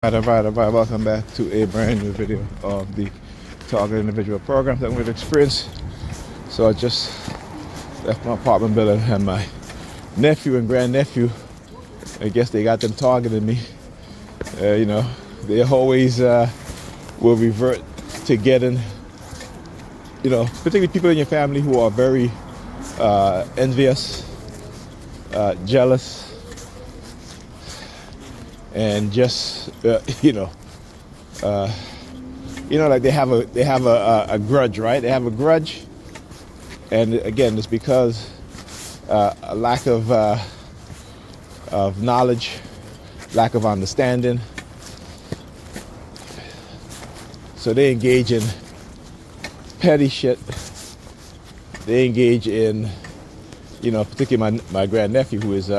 Alright, welcome back to a brand new video of the Target Individual Program that we've experienced. So I just left my apartment building and my nephew and grandnephew, I guess they got them targeting me. They always will revert to getting, particularly people in your family who are very envious, jealous, and just like they have a grudge, right? They have a grudge, and again, it's because a lack of knowledge, lack of understanding. So they engage in petty shit. They engage in, particularly my grandnephew, who is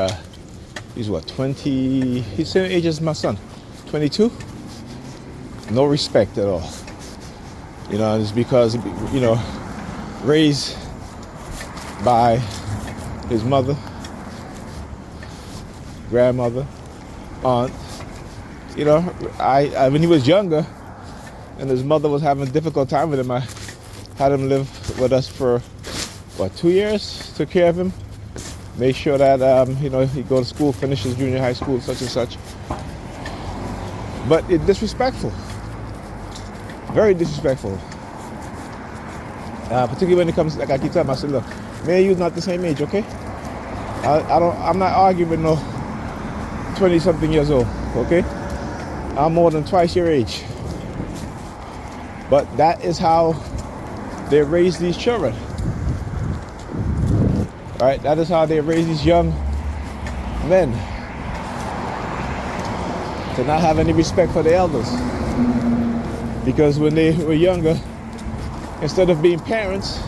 he's what, 20? He's the same age as my son, 22. No respect at all. It's because, raised by his mother, grandmother, aunt. When he was younger and his mother was having a difficult time with him, I had him live with us for, 2 years, took care of him. Made sure that, he'd go to school, finish his junior high school, such and such. But it's disrespectful. Very disrespectful. Particularly when it comes, like I keep telling him, I said, look, me and you's not the same age, okay? I'm not arguing with no 20-something years old, okay? I'm more than twice your age. But that is how they raise these children. Right, that is how they raise these young men, to not have any respect for the elders. Because when they were younger, instead of being parents,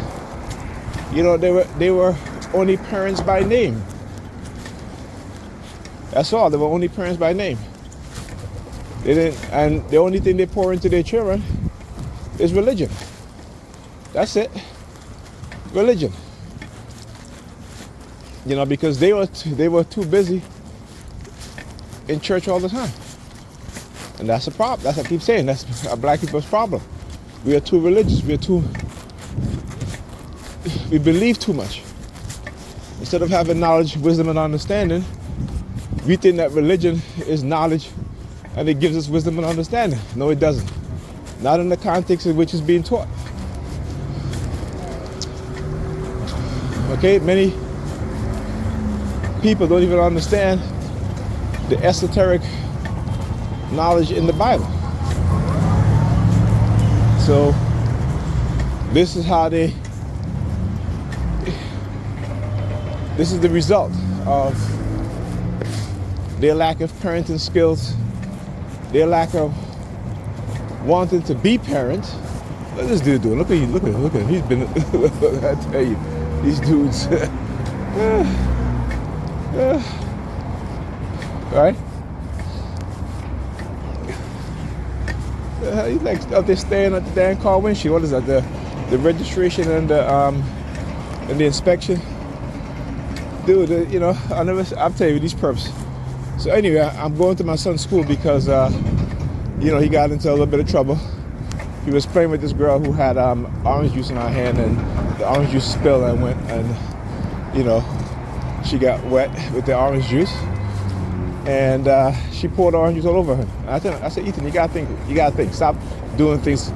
they were only parents by name. That's all. They were only parents by name. They didn't, and the only thing they pour into their children is religion. That's it. Religion. Because they were too busy in church all the time. And that's a problem. That's what I keep saying. That's black people's problem. We are too religious. We believe too much. Instead of having knowledge, wisdom, and understanding, we think that religion is knowledge and it gives us wisdom and understanding. No, it doesn't. Not in the context in which it's being taught. Okay, many people don't even understand the esoteric knowledge in the Bible. So this is the result of their lack of parenting skills, their lack of wanting to be parents. What is this dude doing? Look at him. He's been, I tell you, these dudes. Right? He's like up there staring at the damn car windshield. What is that? The registration and the inspection. Dude, I'll tell you these perps. So anyway, I'm going to my son's school because he got into a little bit of trouble. He was playing with this girl who had orange juice in her hand, and the orange juice spilled and went, and she got wet with the orange juice, and she poured orange juice all over him. I said, Ethan, you gotta think. Stop doing things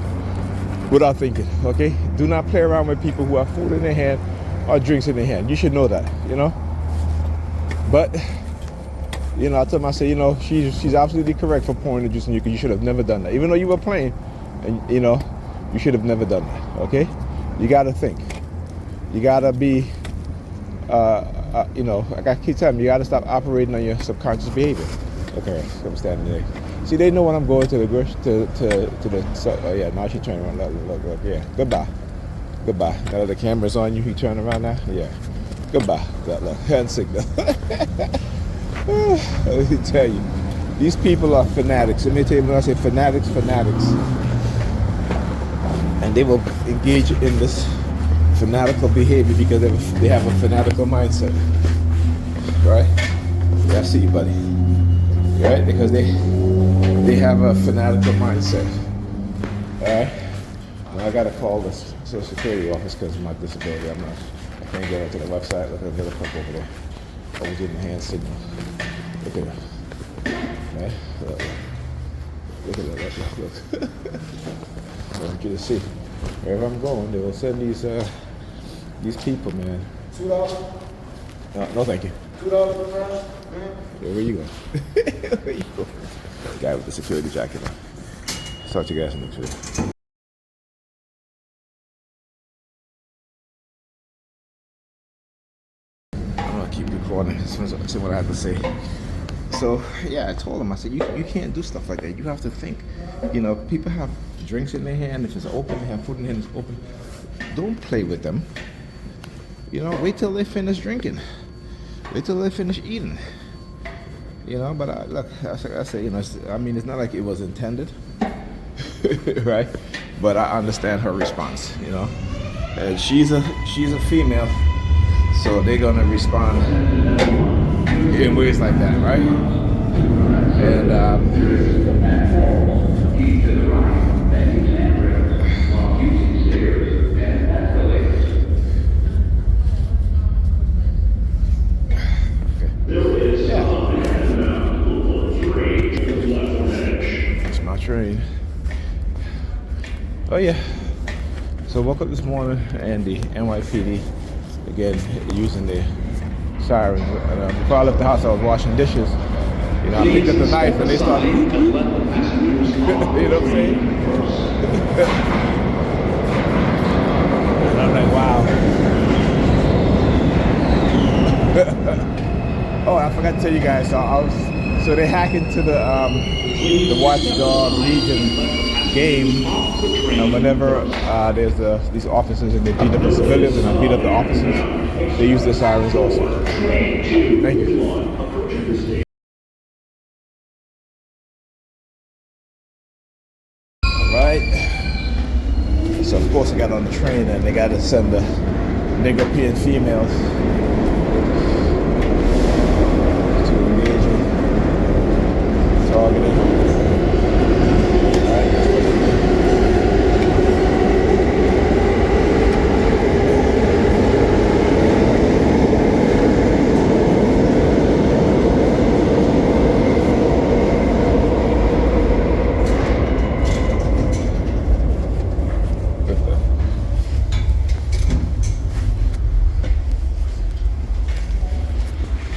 without thinking, okay? Do not play around with people who have food in their hand or drinks in their hand. You should know that, But, I told him, I said, she's absolutely correct for pouring the juice on you, because you should have never done that. Even though you were playing, and, you should have never done that, okay? You gotta think. You gotta be, like I keep telling you, you gotta stop operating on your subconscious behavior. Okay, I'm standing there. See, they know when I'm going to the yeah, now she turning around, look, yeah, goodbye. Now that the camera's on you, you turn around now, yeah, goodbye, look, hand signal. Let me tell you, these people are fanatics. Let me tell you, when I say fanatics, and they will engage in this fanatical behavior because they have a fanatical mindset, right? Yeah, I see you, buddy. Right? Because they they have a fanatical mindset. All right. Now I gotta call the Social Security office because of my disability. I can't get onto the website. Look at the little cup over there. I was getting the hand signal. Look at that. Right? Look at that. Look. I want you to see. Wherever I'm going, they will send these people, man. $2? No, thank you. $2 per person? Yeah, where you going? Where you go? The guy with the security jacket on. Talk to you guys next week. I'm gonna keep recording. See what I have to say. So yeah, I told him. I said, you can't do stuff like that. You have to think. You know, people have drinks in their hand. If it's open, they have food in their hand. It's open. Don't play with them. You know, wait till they finish drinking. Wait till they finish eating. You know, but look, I say, you know, I mean, it's not like it was intended, right? But I understand her response. You know, and she's a female, so they're gonna respond in ways like that, right? And train. Oh yeah. So woke up this morning and the NYPD again using the sirens. And before I left the house, I was washing dishes. You know, I picked up the knife and they started. You know what I'm saying? And I'm like, wow. Oh, I forgot to tell you guys. So they hack into the Watchdog Legion game, and whenever there's these officers and they beat up the civilians and I beat up the officers, they use the sirens also. Thank you. Right. So of course I got on the train and they got to send the Negropean females to engage in targeting.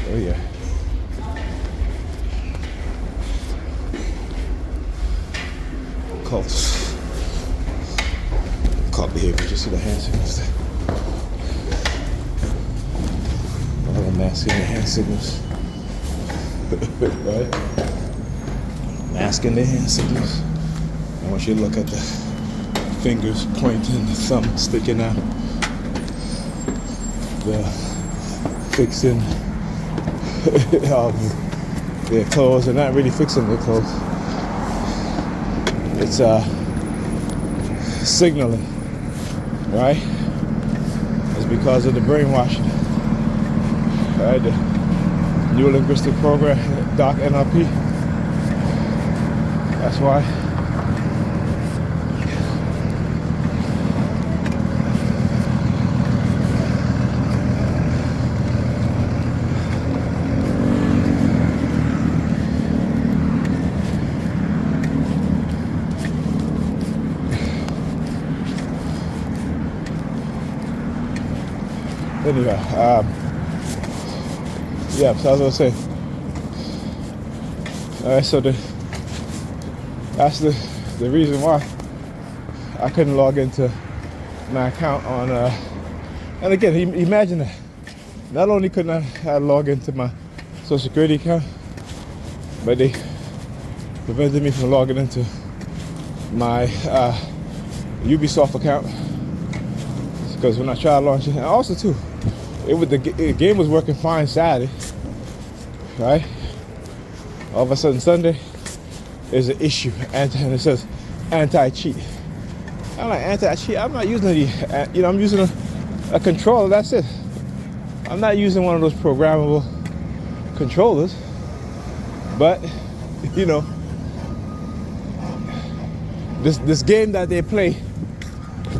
Oh yeah. Cult behavior. Just see the hand signals there. All the masking the hand signals. Right? Masking the hand signals. I want you to look at the fingers pointing, the thumb sticking out. The fixing their clothes. They're not really fixing their clothes. It's signaling, right? It's because of the brainwashing, right? The new linguistic program, Doc NLP. That's why. Anyway, yeah, so I was gonna say, all right, so that's the reason why I couldn't log into my account on, and again, imagine that. Not only couldn't I log into my Social Security account, but they prevented me from logging into my Ubisoft account, because when I tried launching, and also too, the game was working fine Saturday, right? All of a sudden Sunday, there's an issue, and it says anti-cheat. I'm like, anti-cheat? I'm not using I'm using a controller, that's it. I'm not using one of those programmable controllers, but, this game that they play,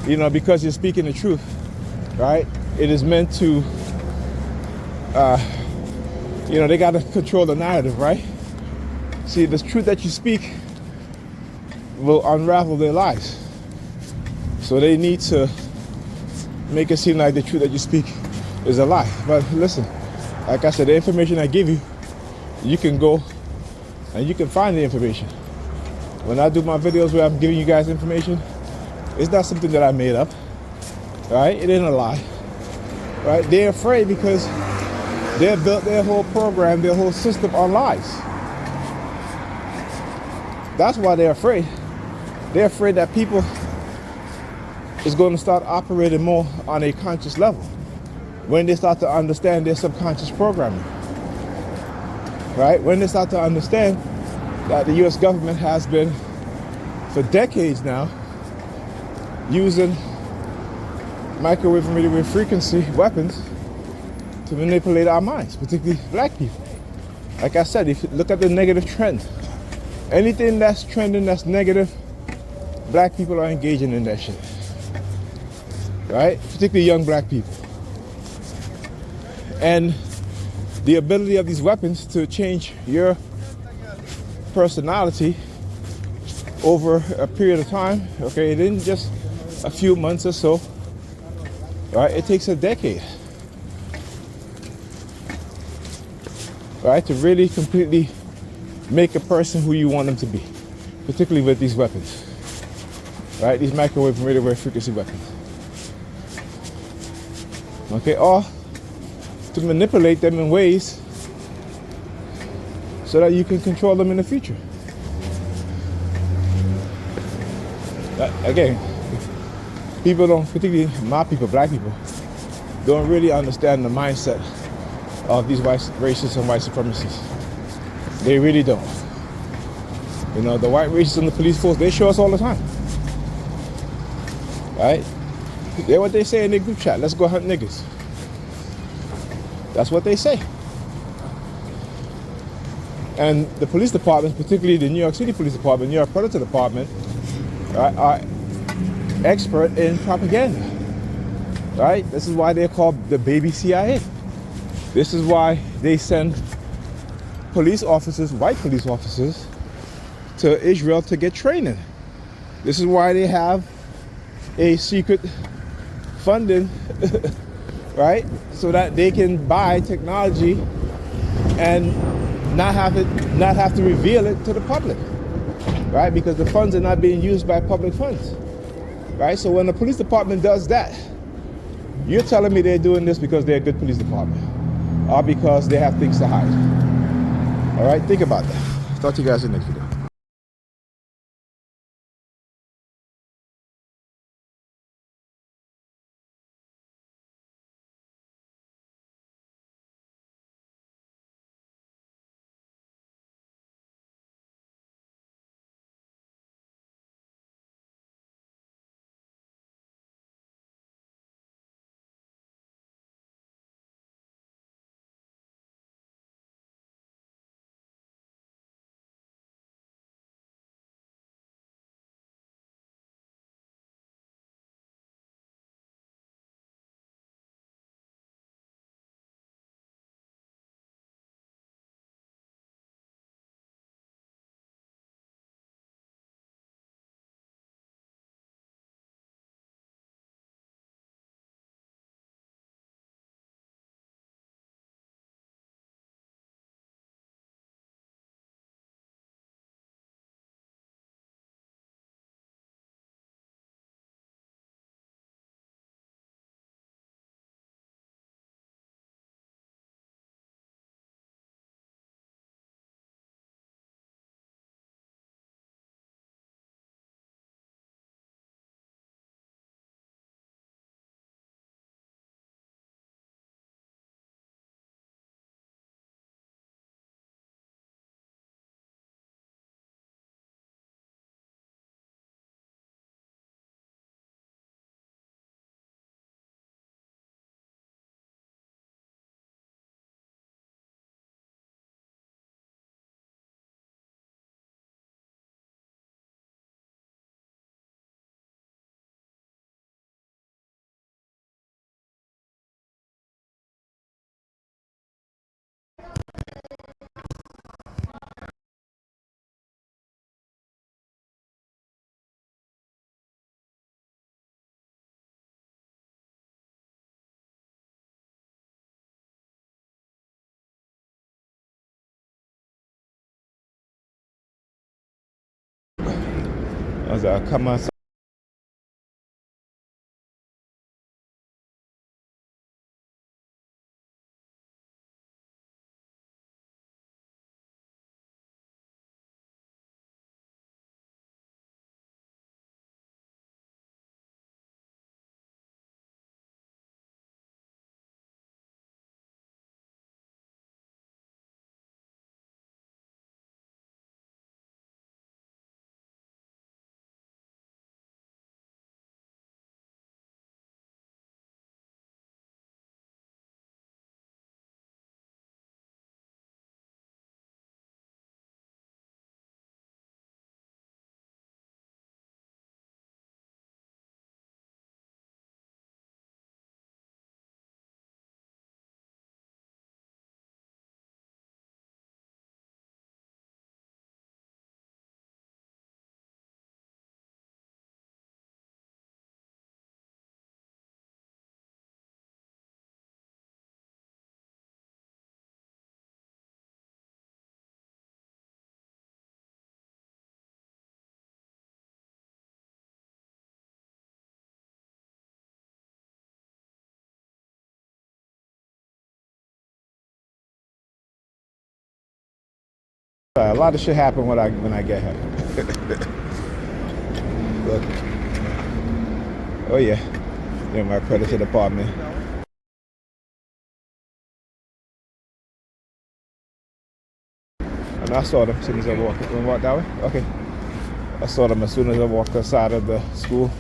because you're speaking the truth, right? It is meant to, they got to control the narrative, right? See, the truth that you speak will unravel their lives. So they need to make it seem like the truth that you speak is a lie. But listen, like I said, the information I give you, you can go and you can find the information. When I do my videos where I'm giving you guys information, it's not something that I made up, right? It ain't a lie, right? They're afraid because they built their whole program, their whole system on lies. That's why they're afraid. They're afraid that people is going to start operating more on a conscious level when they start to understand their subconscious programming, right? When they start to understand that the US government has been, for decades now, using microwave and radio wave frequency weapons to manipulate our minds, particularly black people. Like I said, if you look at the negative trend, anything that's trending that's negative, black people are engaging in that shit, right? Particularly young black people. And the ability of these weapons to change your personality over a period of time, okay, it isn't just a few months or so, right? It takes a decade, right, to really completely make a person who you want them to be, particularly with these weapons, right? These microwave and radio wave frequency weapons. Okay, or to manipulate them in ways so that you can control them in the future. Again, people don't, particularly my people, black people, don't really understand the mindset of these white racists and white supremacists. They really don't. The white racists and the police force, they show us all the time, right? They're what they say in their group chat. Let's go hunt niggas. That's what they say. And the police departments, particularly the New York City Police Department, New York Predator Department, right, are expert in propaganda, right? This is why they're called the baby CIA. This is why they send police officers, white police officers, to Israel to get training. This is why they have a secret funding, right? So that they can buy technology and not have to reveal it to the public, right? Because the funds are not being used by public funds, right? So when the police department does that, you're telling me they're doing this because they're a good police department or because they have things to hide. All right, think about that. Talk to you guys in the next video. Was a come on. A lot of shit happen when I get here. Look. Oh yeah. NY Predators Department. And I saw them as soon as I walked that way. Okay. I saw them as soon as I walked outside of the school.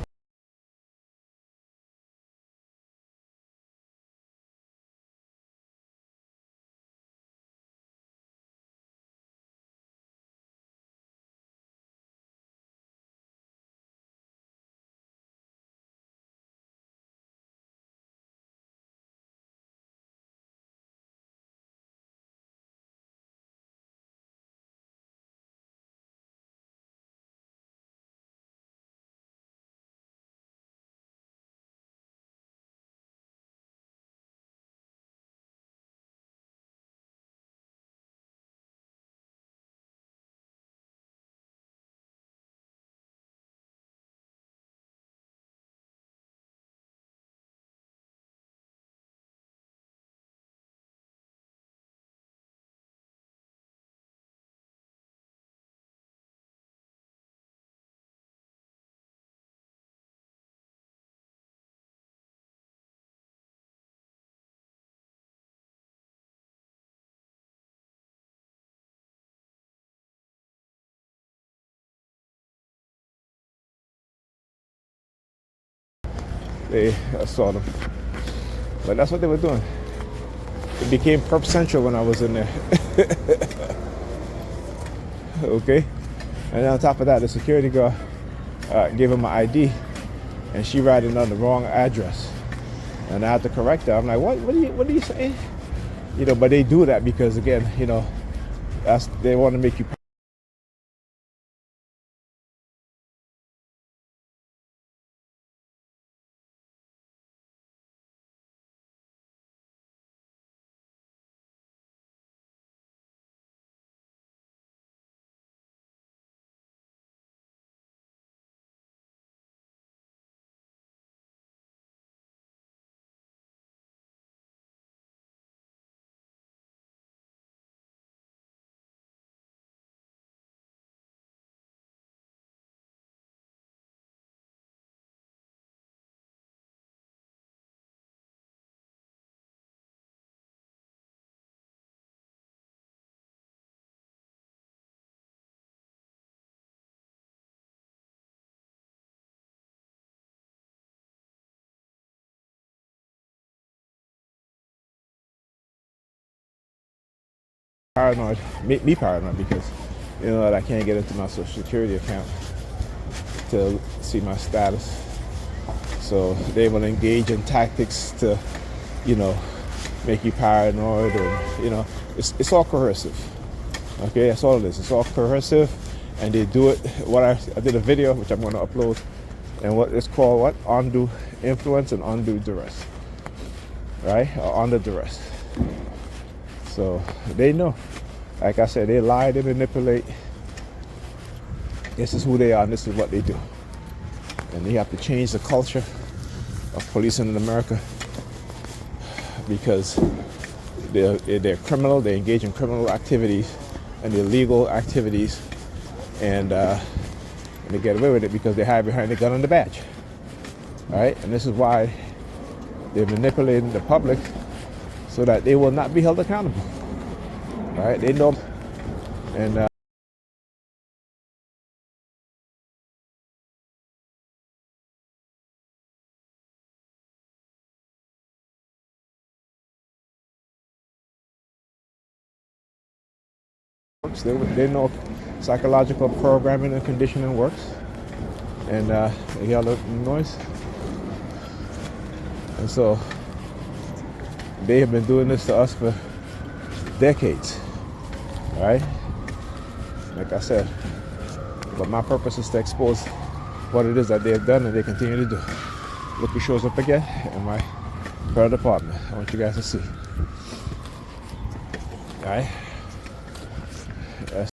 I saw them. But that's what they were doing. It became Perp Central when I was in there. Okay? And then on top of that, the security guard gave him my ID, and she writing on the wrong address. And I had to correct her. I'm like, what are you saying? You know, but they do that because, again, you know, they want to make you paranoid, make me paranoid because, you know, I can't get into my social security account to see my status. So they will engage in tactics to, you know, make you paranoid, or, you know, it's all coercive. Okay, that's all it is. It's all coercive, and they do it. I did a video which I'm going to upload, and what it's called undue influence and undue duress, right? Or under duress. So they know. Like I said, they lie, they manipulate. This is who they are, and this is what they do. And they have to change the culture of policing in America because they're criminal. They engage in criminal activities and illegal activities, and they get away with it because they hide behind the gun and the badge. All right, and this is why they're manipulating the public so that they will not be held accountable. All right, they know, and they know psychological programming and conditioning works, and you hear the noise, and so they have been doing this to us for decades. All right, like I said, but my purpose is to expose what it is that they have done and they continue to do. Look who shows up again in my Predator apartment. I want you guys to see. All right. That's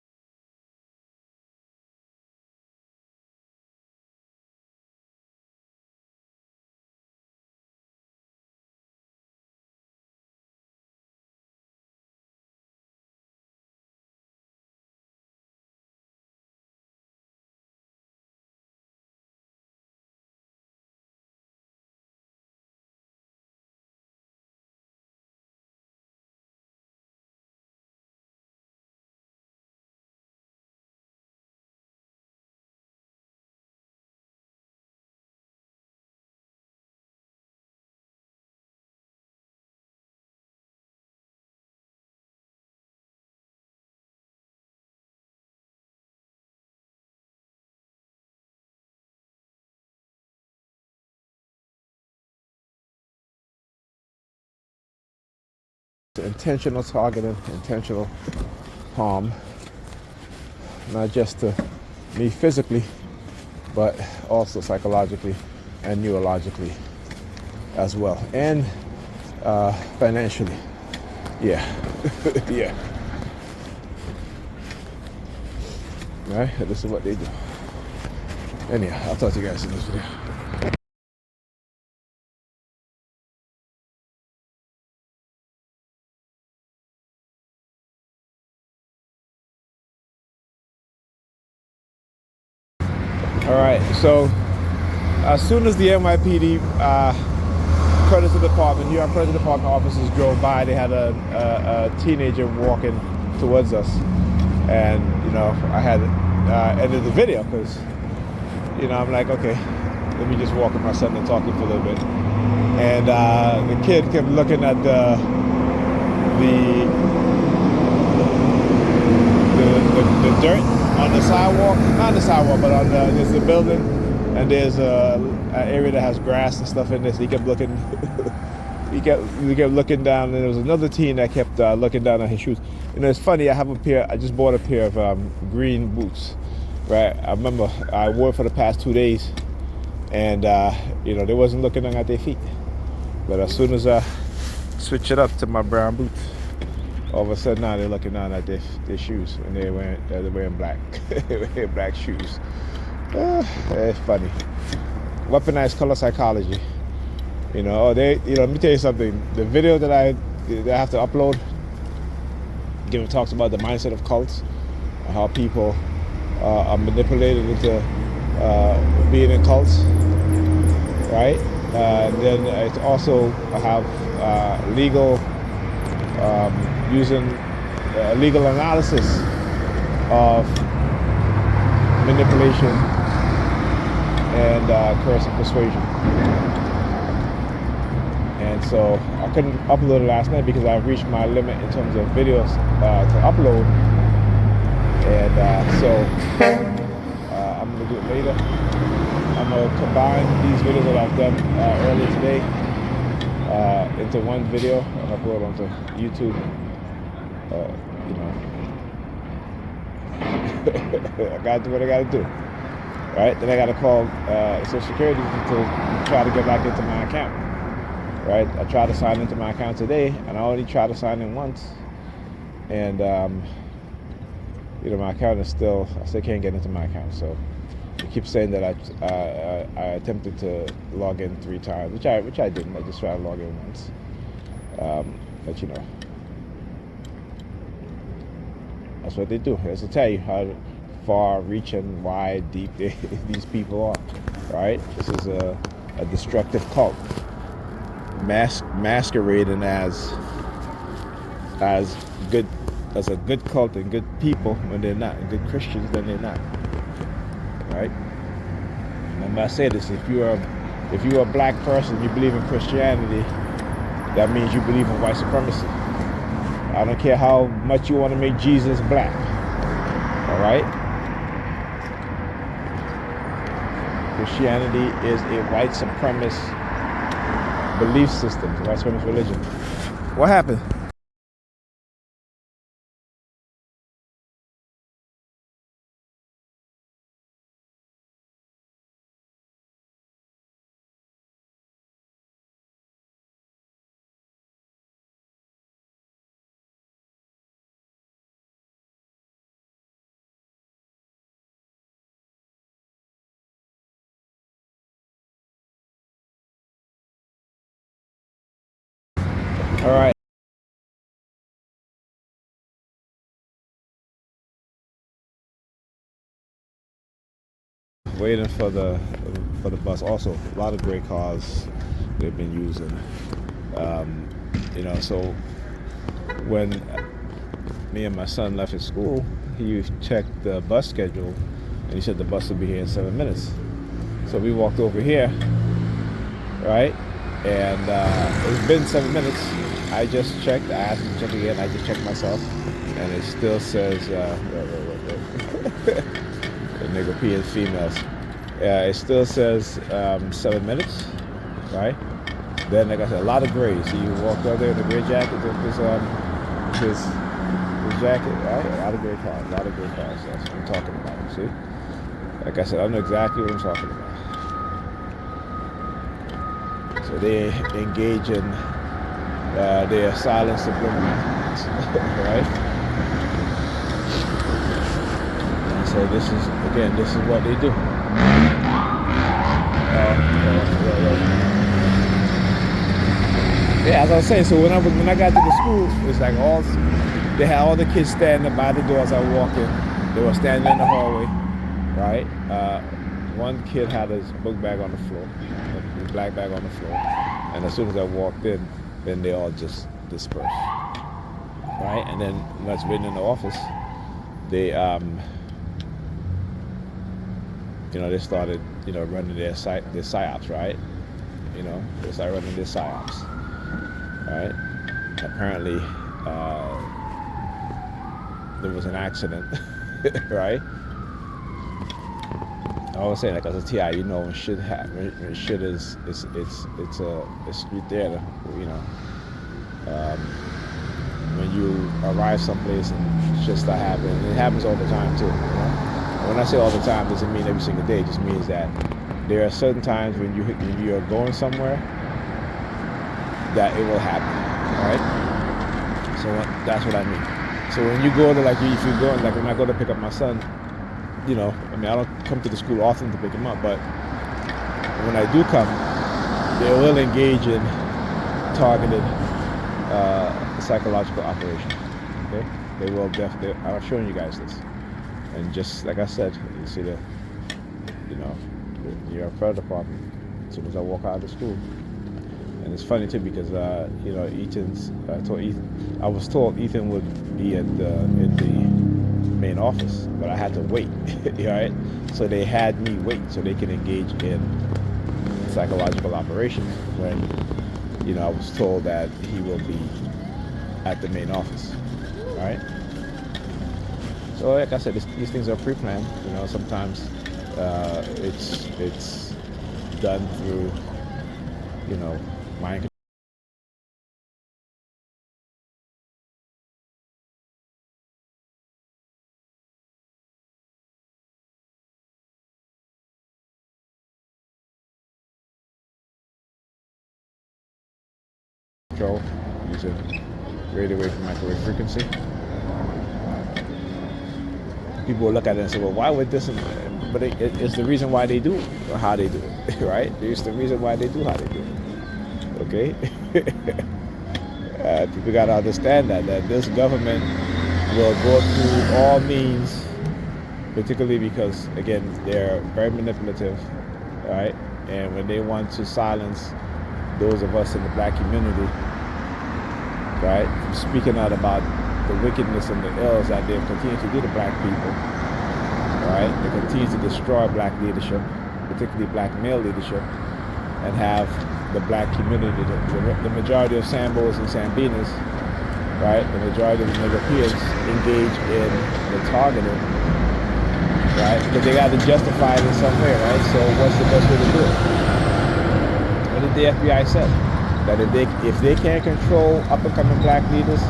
intentional targeting, intentional harm, not just to me physically, but also psychologically and neurologically as well, and financially. Yeah, yeah. All right, this is what they do. Anyhow, I'll talk to you guys in this video. All right, so as soon as the NYPD Predator Department, New York Predator Department officers drove by, they had a teenager walking towards us, and I had ended the video because I'm like, okay, let me just walk with my son and talk to him for a little bit, and the kid kept looking at the dirt on the sidewalk, not on the sidewalk, but there's a building, and there's an area that has grass and stuff in this. He kept looking, he kept looking down, and there was another teen that kept looking down at his shoes. It's funny. I just bought a pair of green boots, right? I remember I wore it for the past 2 days, and they wasn't looking down at their feet. But as soon as I switch it up to my brown boots, all of a sudden now they're looking down at their shoes, and they're wearing black. They're wearing black shoes. It's funny. Weaponized color psychology. Let me tell you something. The video that I have to upload, talks about the mindset of cults, and how people are manipulated into being in cults, right? Then it also have legal. Using legal analysis of manipulation and coercive persuasion. And so I couldn't upload it last night because I reached my limit in terms of videos to upload. And so I'm going to do it later. I'm going to combine these videos that I've done earlier today into one video and upload onto YouTube. I gotta do what I gotta do. Right? Then I gotta call Social Security to try to get back into my account. Right? I tried to sign into my account today, and I only tried to sign in once. And my account is still, I still can't get into my account. So it keeps saying that I attempted to log in 3 times, which I didn't. I just tried to log in once. But that's what they do. It's to tell you how far reaching, wide, deep these people are. Right? This is a destructive cult, masquerading as good, as a good cult and good people when they're not, and good Christians then they're not. Right? And I say this: if you're a black person, you believe in Christianity, that means you believe in white supremacy. I don't care how much you want to make Jesus black. All right? Christianity is a white supremacist belief system, a white supremacist religion. What happened? All right. Waiting for the bus. Also, a lot of great cars they've been using. So when me and my son left at school, he checked the bus schedule, and he said the bus would be here in 7 minutes. So we walked over here, right? And it's been 7 minutes. I just checked. I asked him to check again. I just checked myself, and it still says the nigga peeing females. It still says 7 minutes, right? Then, like I said, a lot of grays. So you walked out there in the gray jacket, his jacket, right? A lot of gray cars, a lot of gray cars. That's what I'm talking about. See? Like I said, I know exactly what I'm talking about. So they engage in their silent subliminals, right? And so this is what they do. Yeah, as I was saying, so when I got to the school, it's like they had all the kids standing by the door as I walked in. They were standing in the hallway, right? One kid had his book bag on the floor, his black bag on the floor, and as soon as I walked in, then they all just dispersed, right? And then when I was waiting in the office, they they started running their psyops, right? They started running their psyops. Right? Apparently, there was an accident, right? I was saying, like, as a TI, when shit happens, when shit is it's a street theater, when you arrive someplace and shit start happening, it happens all the time too. When I say all the time, doesn't mean every single day. It just means that there are certain times when you're going somewhere that it will happen, right? So that's what I mean. So when you go to, if you're going, like when I go to pick up my son, I don't come to the school often to pick him up, but when I do come, they will engage in targeted psychological operations. Okay, they will definitely. I've shown you guys this, and just like I said, you see the fire department as soon as I walk out of the school. And it's funny too because I was told Ethan would be at the main office, but I had to wait. Right? So they had me wait so they can engage in psychological operations when I was told that he will be at the main office. Right? So like I said, these things are pre-planned. Sometimes it's done through mind control using radio wave and microwave frequency. people will look at it and say, well, why would this? But it's the reason why they do or how they do it, right? It's the reason why they do how they do it. Okay? People got to understand that this government will go through all means, particularly because, again, they're very manipulative, right? And when they want to silence those of us in the black community, right, from speaking out about the wickedness and the ills that they've continued to do to black people, right? They continue to destroy black leadership, particularly black male leadership, and have the black community, the majority of Sambos and Sambinas, right, the majority of the Europeans engage in the targeting, right, because they got to justify it in some way, right? So what's the best way to do it? What did the FBI say? That if they can't control up and coming black leaders,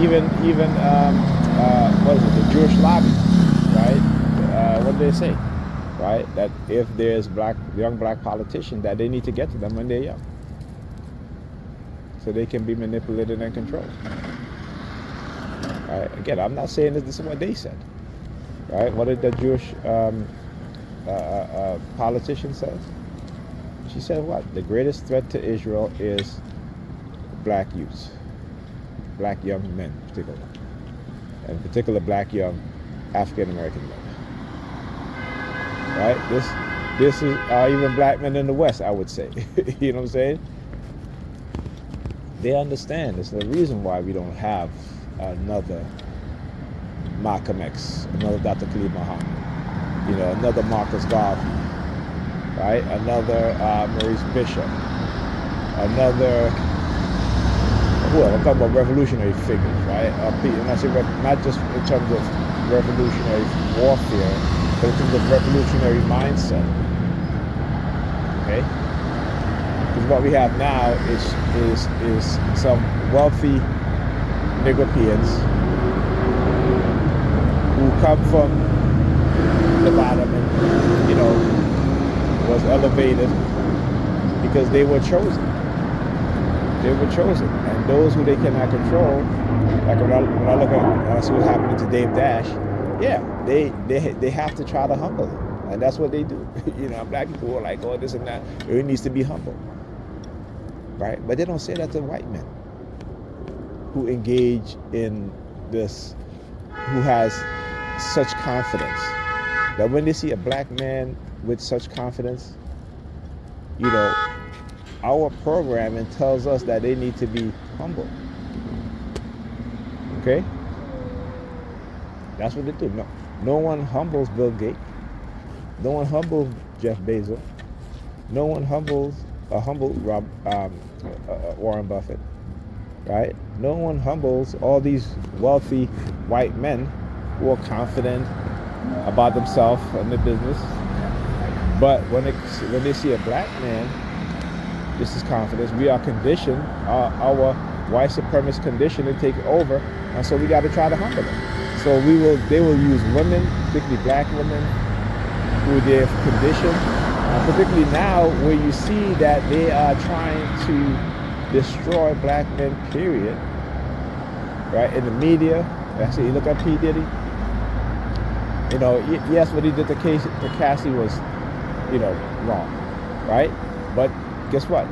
even what is it, the Jewish lobby, right? What did they say? Right? That if there's young black politicians, that they need to get to them when they're young, so they can be manipulated and controlled. Right? Again, I'm not saying this is what they said. Right? What did the Jewish politician say? She said what? The greatest threat to Israel is black youths, black young men, particularly, and in particular black young African American men. Right? This is even black men in the West, I would say. You know what I'm saying? They understand. It's the reason why we don't have another Malcolm X, another Dr. Khalid Muhammad, another Marcus Garvey, right? Another Maurice Bishop, another, well, I'm talking about revolutionary figures, right? And I say not just in terms of revolutionary warfare, but in terms of revolutionary mindset. Okay? Because what we have now is some wealthy Negropeans who come from the bottom and, was elevated because they were chosen. They were chosen. And those who they cannot control, like when I look at see what's happening to Dave Dash, yeah, they have to try to humble him. And that's what they do. Black people are like, oh, this and that. It needs to be humble. Right? But they don't say that to white men who engage in this, who has such confidence. That when they see a black man with such confidence, our programming tells us that they need to be humble. Okay? That's what they do. No one humbles Bill Gates. No one humbles Jeff Bezos. No one humbles Warren Buffett. Right? No one humbles all these wealthy white men who are confident about themselves and their business. But when they see a black man, this is confidence. We are conditioned, our white supremacist condition to take over, and so we got to try to humble them. So they will use women, particularly black women, who they've conditioned, particularly now where you see that they are trying to destroy black men, period. Right? In the media, actually, you look at P. Diddy. Yes, what he did to Cassie was, wrong, right? But guess what?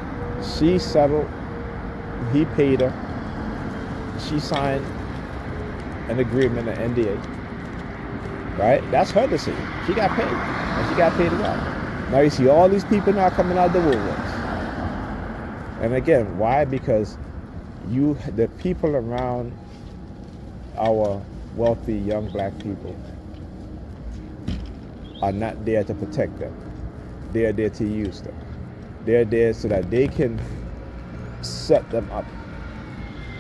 She settled. He paid her. She signed an agreement, an NDA, right? That's her decision. She got paid, and she got paid well. Now you see all these people now coming out the woodworks. And again, why? Because the people around our wealthy young black people are not there to protect them. They are there to use them. They're there so that they can set them up,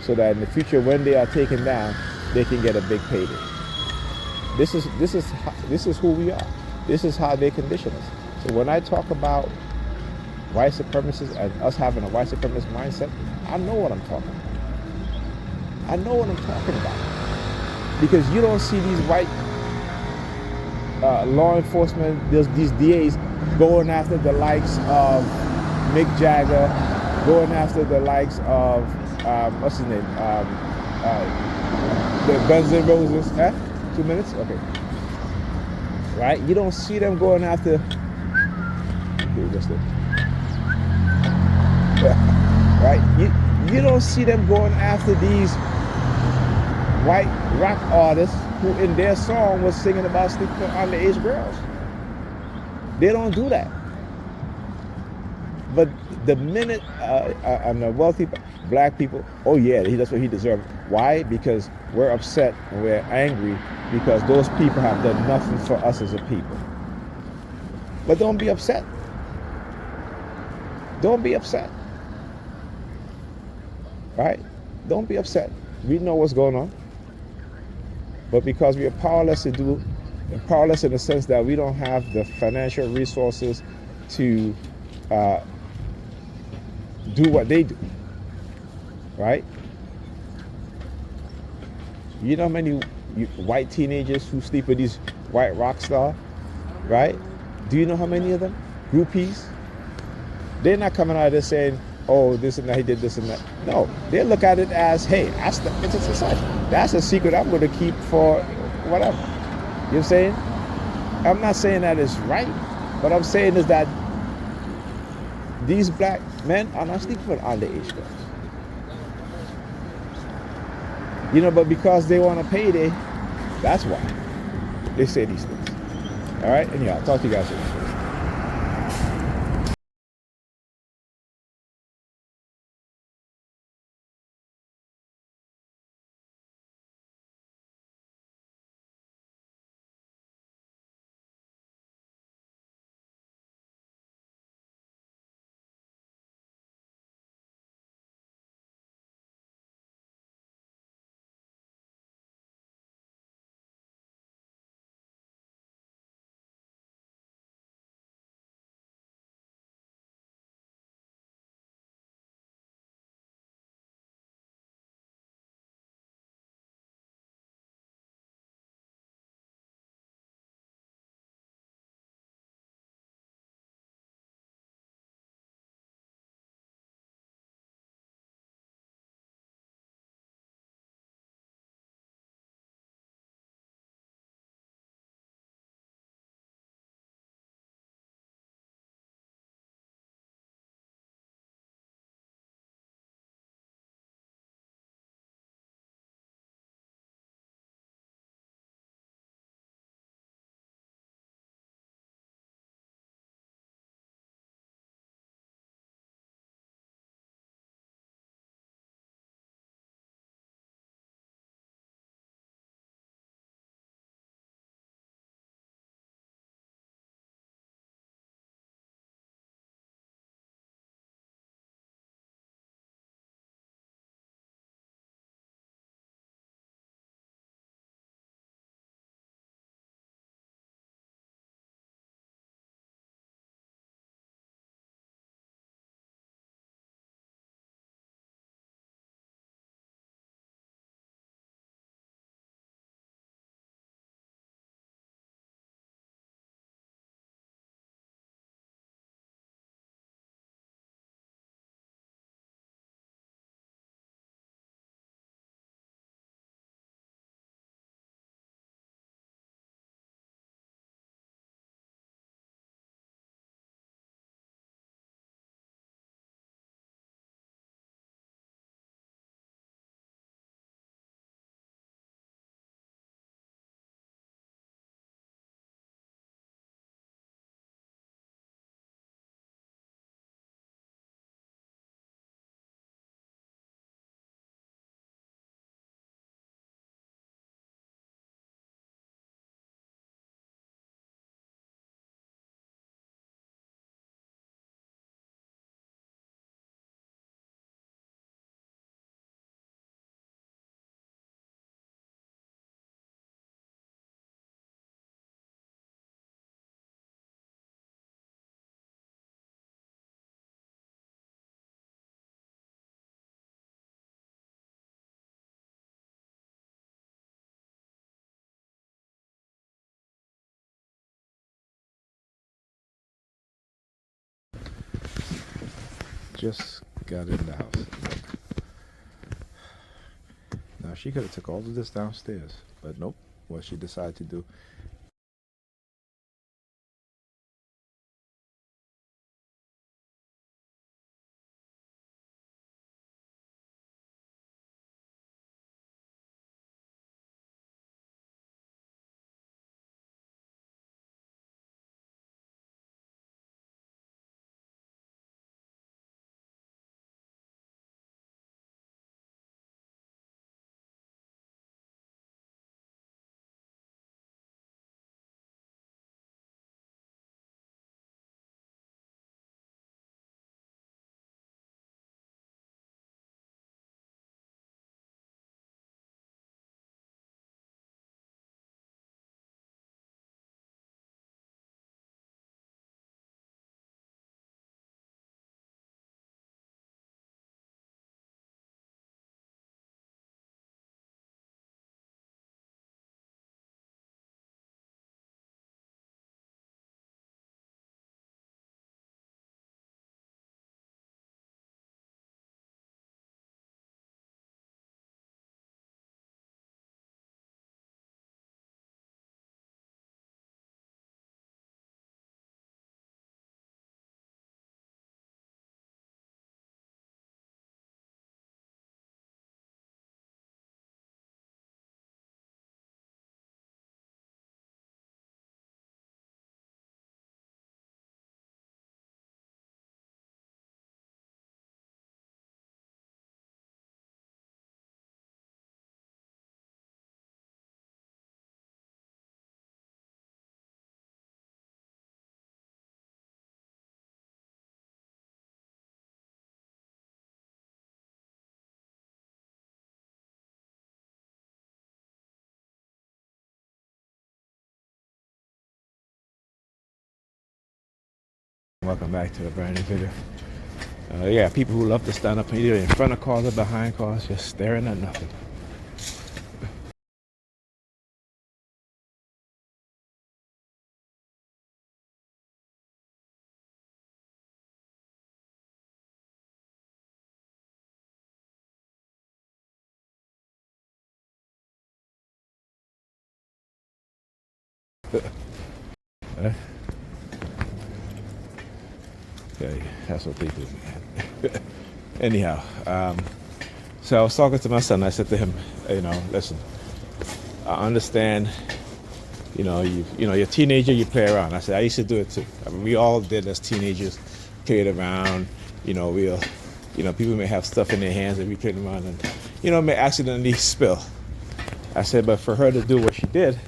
so that in the future, when they are taken down, they can get a big payday. This is who we are. This is how they condition us. So when I talk about white supremacists and us having a white supremacist mindset, I know what I'm talking about. I know what I'm talking about. Because you don't see these white law enforcement, these DAs going after the likes of Mick Jagger, going after the likes of, what's his name, the Guns N' Roses, 2 minutes? Okay. Right? You don't see them going after. Okay, just it. Right? You don't see them going after these white rock artists who in their song was singing about sleeping with underage girls. They don't do that. But the minute I'm a wealthy black people, oh yeah, that's what he deserves. Why? Because we're upset and we're angry because those people have done nothing for us as a people. But don't be upset. Don't be upset. Right? Don't be upset. We know what's going on. But because we are powerless to do, and powerless in the sense that we don't have the financial resources to do what they do, right? You know how many white teenagers who sleep with these white rock stars, right? Do you know how many of them? Groupies. They're not coming out of there saying, oh, this and that, he did this and that. No, they look at it as, hey, it's a society. That's a secret I'm going to keep for whatever. You know what I'm saying? I'm not saying that it's right. What I'm saying is that these black men are not sleeping with underage girls. You know, but because they want a payday, that's why they say these things. All right? Anyhow, I'll talk to you guys soon. Just got in the house. Now she could have took all of this downstairs, but nope. what she decided to do. Welcome back to the brand new video. Yeah, people who love to stand up either in front of cars or behind cars, just staring at nothing. Okay, that's what people do. Anyhow, so I was talking to my son. I said to him, listen, I understand. You're a teenager, you play around. I said I used to do it too. I mean, we all did as teenagers, played around. People may have stuff in their hands and we played around, and may accidentally spill. I said, but for her to do what she did,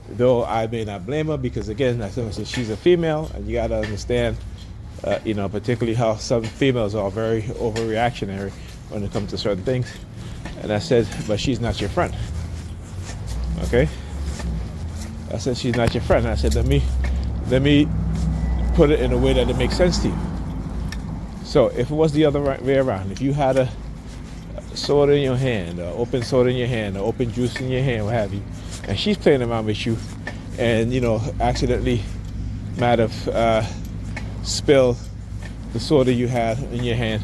though I may not blame her, because again, I said she's a female, and you got to understand. Particularly how some females are very overreactionary when it comes to certain things. And I said, but she's not your friend. Okay? I said, she's not your friend. And I said, let me put it in a way that it makes sense to you. So if it was the other way around, if you had a soda in your hand, or open soda in your hand, or open juice in your hand, what have you, and she's playing around with you, and accidentally might have spill the soda you had in your hand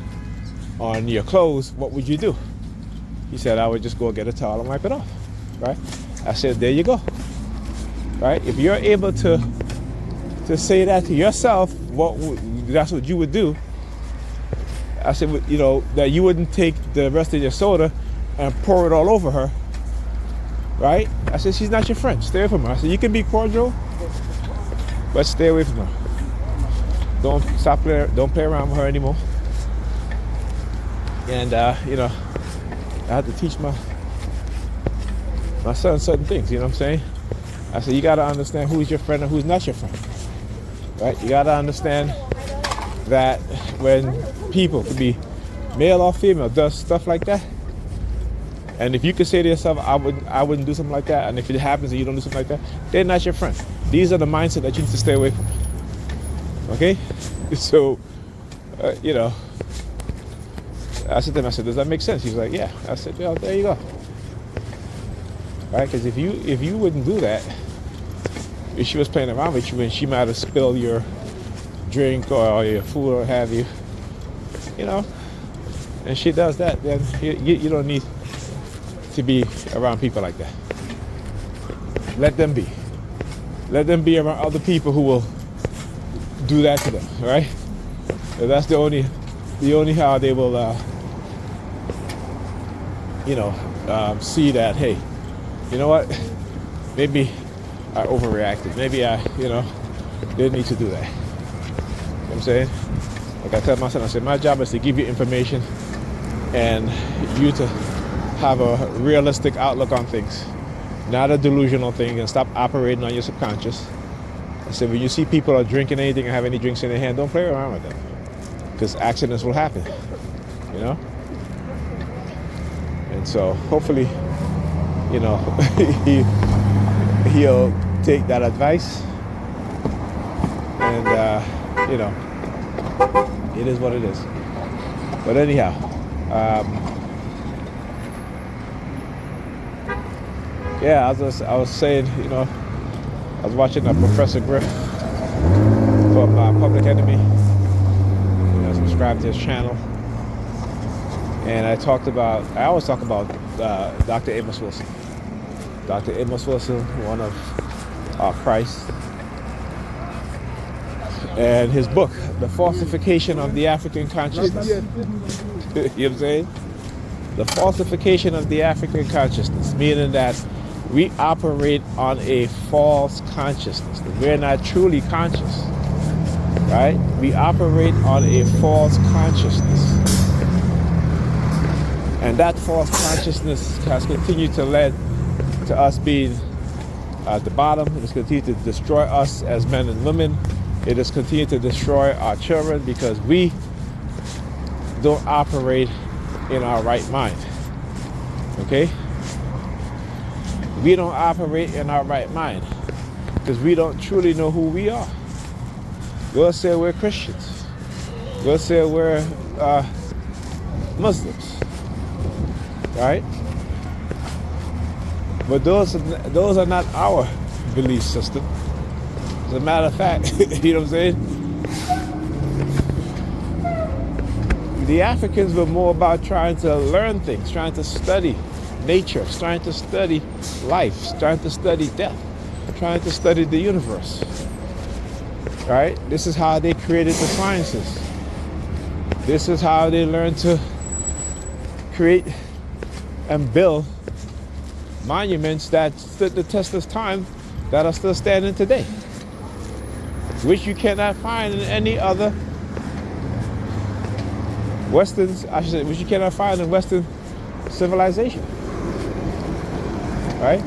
on your clothes, what would you do? He said, I would just go get a towel and wipe it off, right? I said, there you go, right? If you're able to say that to yourself, that's what you would do. I said, that you wouldn't take the rest of your soda and pour it all over her, right? I said, she's not your friend. Stay away from her. I said, you can be cordial, but stay away from her. Don't play around with her anymore. And I had to teach my son certain things. You know what I'm saying? I said, you got to understand who's your friend and who's not your friend, right? You got to understand that when people, could be male or female, does stuff like that, and if you could say to yourself, I wouldn't do something like that, and if it happens and you don't do something like that, they're not your friend. These are the mindset that you need to stay away from. Okay, so I said to him, does that make sense? He was like, yeah. I said, well, there you go. Right? Because if you wouldn't do that, if she was playing around with you and she might have spilled your drink or your food or have you, and she does that, then you don't need to be around people like that. let them be. Let them be around other people who will do that to them, right? And that's the only how they will, see that, hey, you know what? Maybe I overreacted. Maybe I, didn't need to do that. You know what I'm saying? Like I tell my son, I said, my job is to give you information and you to have a realistic outlook on things, not a delusional thing, and stop operating on your subconscious. I said, when you see people are drinking anything or have any drinks in their hand, don't play around with them, because accidents will happen, And so hopefully, he'll take that advice, and it is what it is. But anyhow, I was saying, I was watching Professor Griff from Public Enemy. Subscribe to his channel, and I always talk about Dr. Amos Wilson. Dr. Amos Wilson, one of Christ, and his book, The Falsification of the African Consciousness. You know what I'm saying? The falsification of the African consciousness, meaning that we operate on a false consciousness. We're not truly conscious, right? We operate on a false consciousness. And that false consciousness has continued to lead to us being at the bottom. It has continued to destroy us as men and women. It has continued to destroy our children because we don't operate in our right mind. Okay? We don't operate in our right mind because we don't truly know who we are. We'll say we're Christians. We'll say we're Muslims. Right? But those are not our belief system. As a matter of fact, you know what I'm saying? The Africans were more about trying to learn things, trying to study nature, trying to study life, trying to study death, trying to study the universe. Right? This is how they created the sciences. This is how they learned to create and build monuments that stood the test of time, that are still standing today, which you cannot find in any other which you cannot find in Western civilization. Right?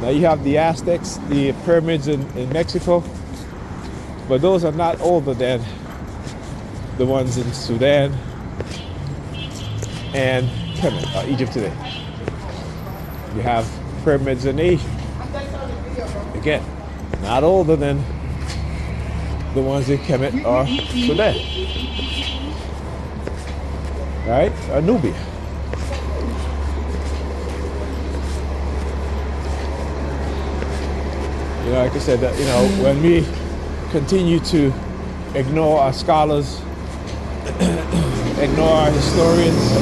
Now you have the Aztecs, the pyramids in Mexico, but those are not older than the ones in Sudan and Egypt today. You have pyramids in Asia. Again, not older than the ones in Kemet or Sudan. Right? Or Nubia. Like I said, that when we continue to ignore our scholars, ignore our historians,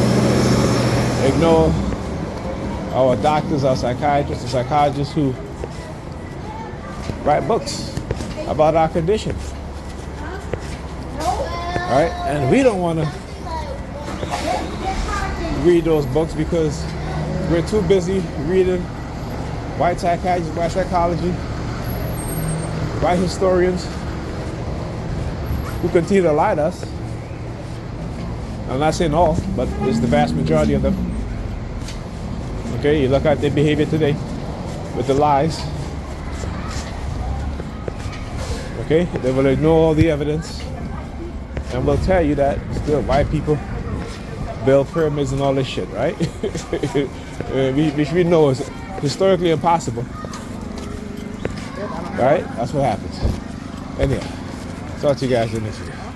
ignore our doctors, our psychiatrists, who write books about our condition. Right? And we don't want to read those books because we're too busy reading white psychiatrists, white psychology, white historians who continue to lie to us. I'm not saying all, but it's the vast majority of them. Okay, you look at their behavior today with the lies. Okay, they will ignore all the evidence and will tell you that still white people build pyramids and all this shit, right? Which we know is historically impossible. Right? That's what happens. Anyhow, talk to you guys in this video.